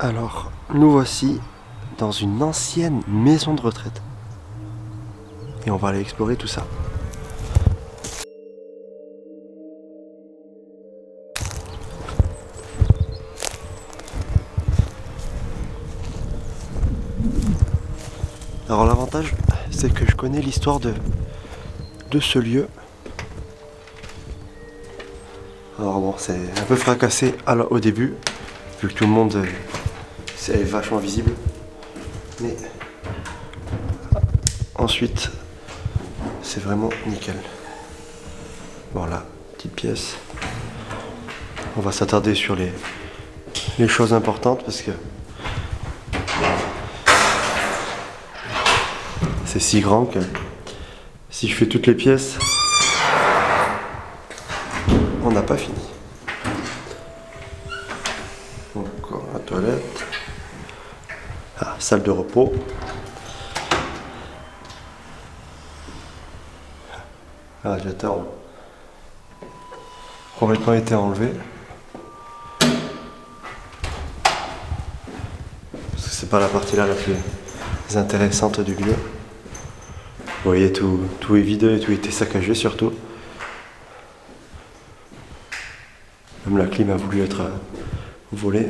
Alors, nous voici dans une ancienne maison de retraite. Et on va aller explorer tout ça. Alors l'avantage, c'est que je connais l'histoire de ce lieu. Alors bon, c'est un peu fracassé au début, vu que tout le monde c'est vachement visible. Mais ensuite, c'est vraiment nickel. Voilà, petite pièce. On va s'attarder sur les choses importantes parce que c'est si grand que si je fais toutes les pièces, on n'a pas fini. Encore la toilette. Ah, salle de repos. Le radiateur a complètement été enlevé. Parce que c'est pas la partie là la plus intéressante du lieu. Vous voyez, tout est vide et tout était saccagé surtout. Même la clim a voulu être volée.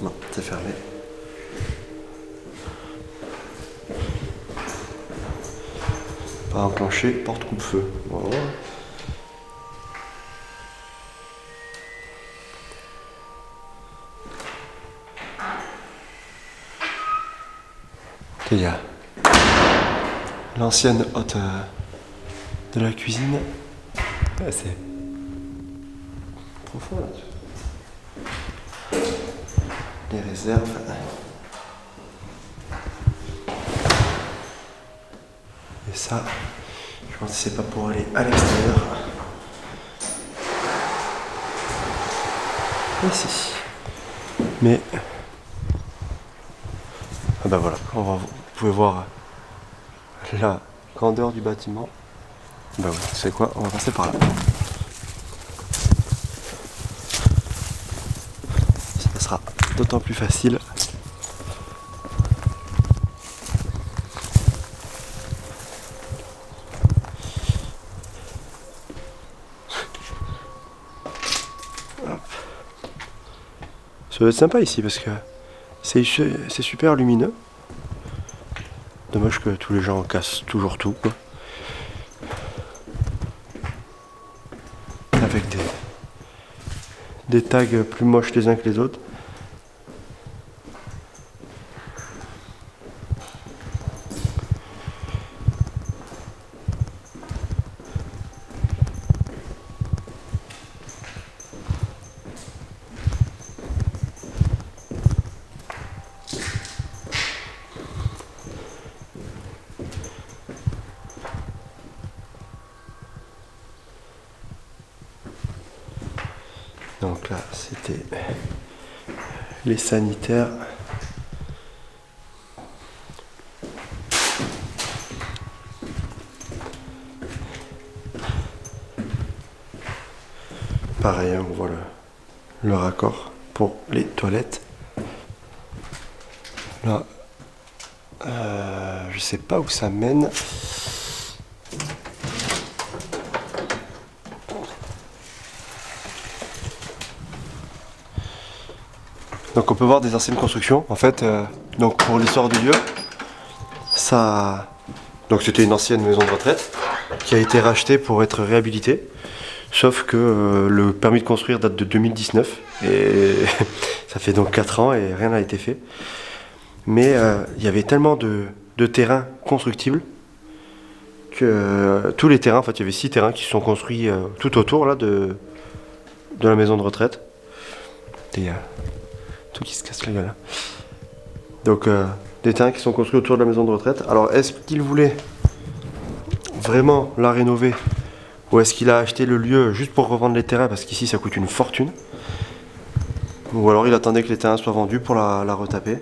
Non, c'est fermé. Pas enclenché, porte coupe-feu. Voilà. Il y a l'ancienne hotte de la cuisine. Ouais, c'est profond là-dessus. Les réserves. Et ça, je pense que c'est pas pour aller à l'extérieur. Ici. Mais ah bah voilà, vous pouvez voir la grandeur du bâtiment. Bah oui, tu sais quoi, on va passer par là. Ça sera d'autant plus facile. Hop. Ça va être sympa ici parce que c'est super lumineux. Dommage que tous les gens cassent toujours tout, quoi. Avec des tags plus moches les uns que les autres. Donc là, c'était les sanitaires. Pareil, hein, on voit le raccord pour les toilettes. Là, je sais pas où ça mène. Donc on peut voir des anciennes constructions. En fait, donc pour l'histoire du lieu, ça, donc c'était une ancienne maison de retraite qui a été rachetée pour être réhabilitée. Sauf que le permis de construire date de 2019 et ça fait donc 4 ans et rien n'a été fait. Mais il y avait tellement de terrains constructibles que tous les terrains, en fait il y avait 6 terrains qui se sont construits tout autour là, de la maison de retraite. Et tout qui se casse la gueule. Donc des terrains qui sont construits autour de la maison de retraite. Alors est-ce qu'il voulait vraiment la rénover ou est-ce qu'il a acheté le lieu juste pour revendre les terrains parce qu'ici ça coûte une fortune? Ou alors il attendait que les terrains soient vendus pour la retaper.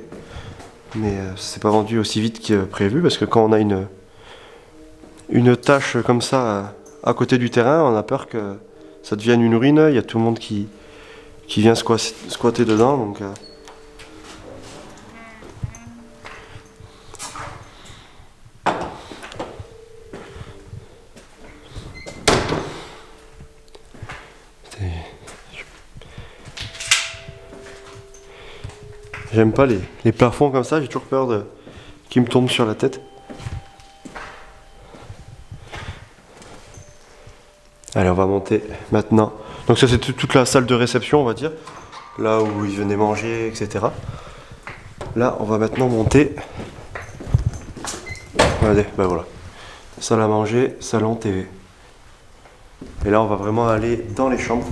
Mais c'est pas vendu aussi vite que prévu parce que quand on a une tâche comme ça à côté du terrain, on a peur que ça devienne une ruine. Il y a tout le monde qui vient squatter dedans. Donc, j'aime pas les plafonds comme ça, j'ai toujours peur qu'ils me tombent sur la tête. Allez, on va monter maintenant. Donc ça c'est toute la salle de réception, on va dire. Là où ils venaient manger, etc. Là, on va maintenant monter. Regardez, ben voilà. Salle à manger, salon TV. Et là, on va vraiment aller dans les chambres.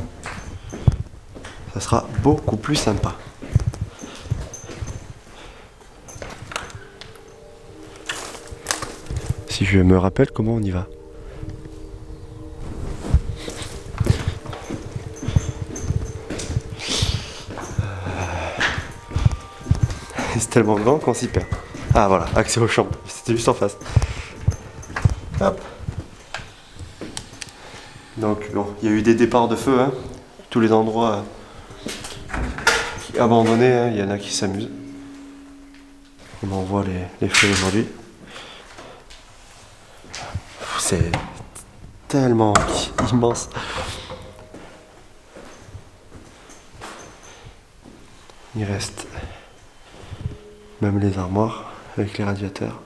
Ça sera beaucoup plus sympa. Si je me rappelle comment on y va. C'est tellement grand qu'on s'y perd. Ah voilà, accès aux chambres. C'était juste en face. Hop. Donc bon, il y a eu des départs de feu, hein. Tous les endroits abandonnés, hein. Il y en a qui s'amusent. On en voit les feux aujourd'hui. C'est tellement immense. Il reste même les armoires avec les radiateurs.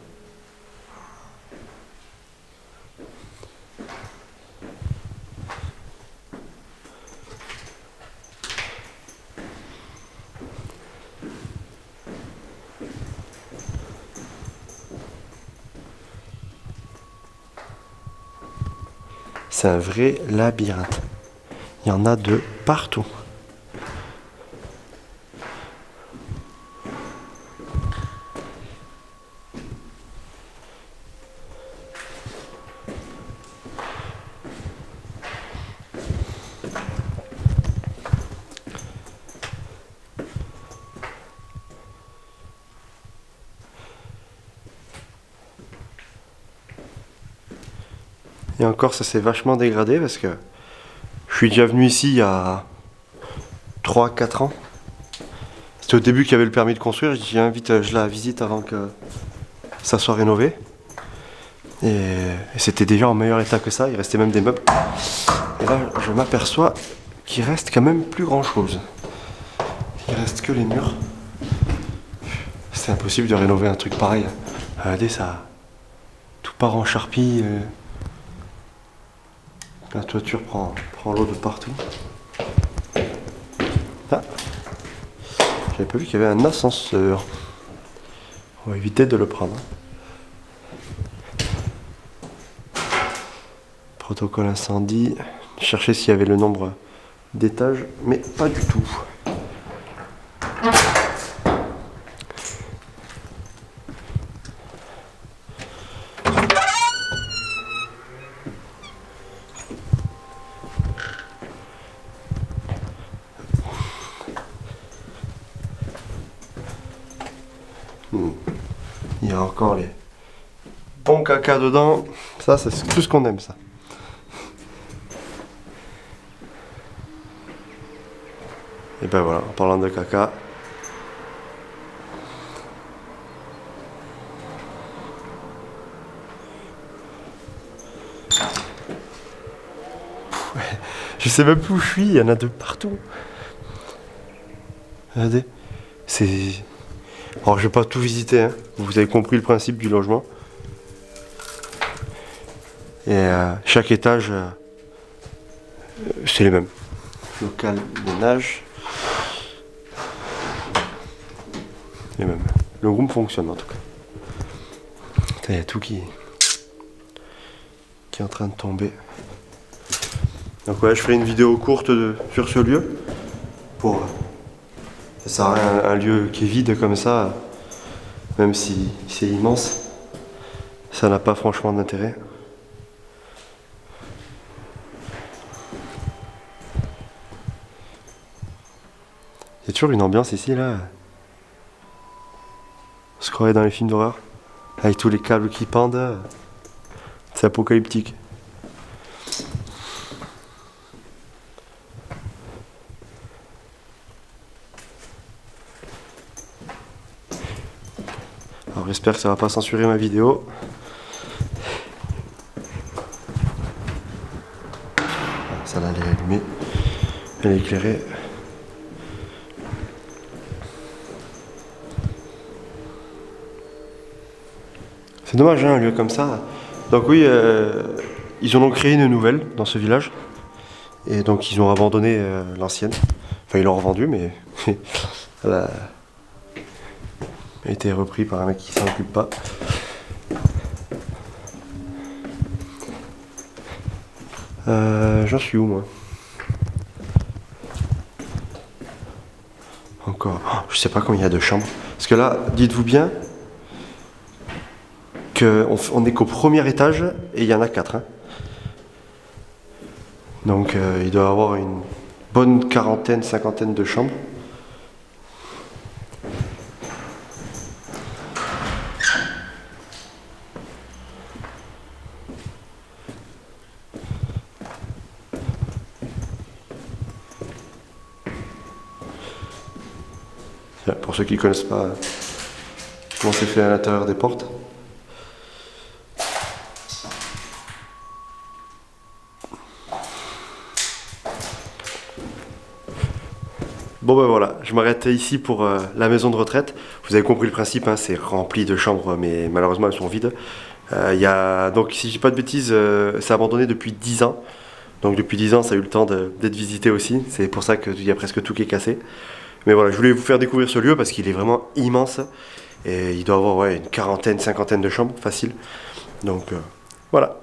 C'est un vrai labyrinthe. Il y en a de partout. Et encore, ça s'est vachement dégradé parce que je suis déjà venu ici il y a 3-4 ans. C'était au début qu'il y avait le permis de construire. Je dis, vite, je la visite avant que ça soit rénové. Et c'était déjà en meilleur état que ça. Il restait même des meubles. Et là, je m'aperçois qu'il reste quand même plus grand chose. Il reste que les murs. C'est impossible de rénover un truc pareil. Regardez ça. Tout part en charpie. La toiture prend l'eau de partout. Ah. J'avais pas vu qu'il y avait un ascenseur. On va éviter de le prendre. Protocole incendie. Chercher s'il y avait le nombre d'étages, mais pas du tout. Il y a encore les bons caca dedans. Ça, c'est tout ce qu'on aime, ça. Et ben voilà, en parlant de caca. Je sais même plus où je suis, il y en a de partout. Regardez, c'est... Alors je vais pas tout visiter, hein. Vous avez compris le principe du logement. Et chaque étage, c'est les mêmes. Local ménage. Les mêmes. Le groupe fonctionne en tout cas. Il y a tout qui est en train de tomber. Donc ouais, je ferai une vidéo courte sur ce lieu. Ça sert à rien, un lieu qui est vide comme ça, même si c'est immense, ça n'a pas franchement d'intérêt. Il y a toujours une ambiance ici là. On se croirait dans les films d'horreur, avec tous les câbles qui pendent. C'est apocalyptique. Alors j'espère que ça va pas censurer ma vidéo. Ça là, elle est allumée, elle est éclairée. C'est dommage, hein, un lieu comme ça. Donc oui, ils en ont créé une nouvelle dans ce village. Et donc ils ont abandonné l'ancienne. Enfin ils l'ont revendue, mais elle a été repris par un mec qui s'en occupe pas. J'en suis où moi? Encore. Oh, je sais pas combien il y a de chambres. Parce que là, dites-vous bien qu'on n'est qu'au premier étage et il y en a 4. Hein. Donc il doit y avoir une bonne quarantaine, cinquantaine de chambres. Pour ceux qui ne connaissent pas comment c'est fait à l'intérieur des portes. Bon ben voilà, je m'arrête ici pour la maison de retraite. Vous avez compris le principe, hein, c'est rempli de chambres, mais malheureusement elles sont vides. Donc si je dis pas de bêtises, c'est abandonné depuis 10 ans. Donc depuis 10 ans, ça a eu le temps d'être visité aussi. C'est pour ça qu'il y a presque tout qui est cassé. Mais voilà, je voulais vous faire découvrir ce lieu parce qu'il est vraiment immense. Et il doit avoir une quarantaine, cinquantaine de chambres, facile. Donc voilà.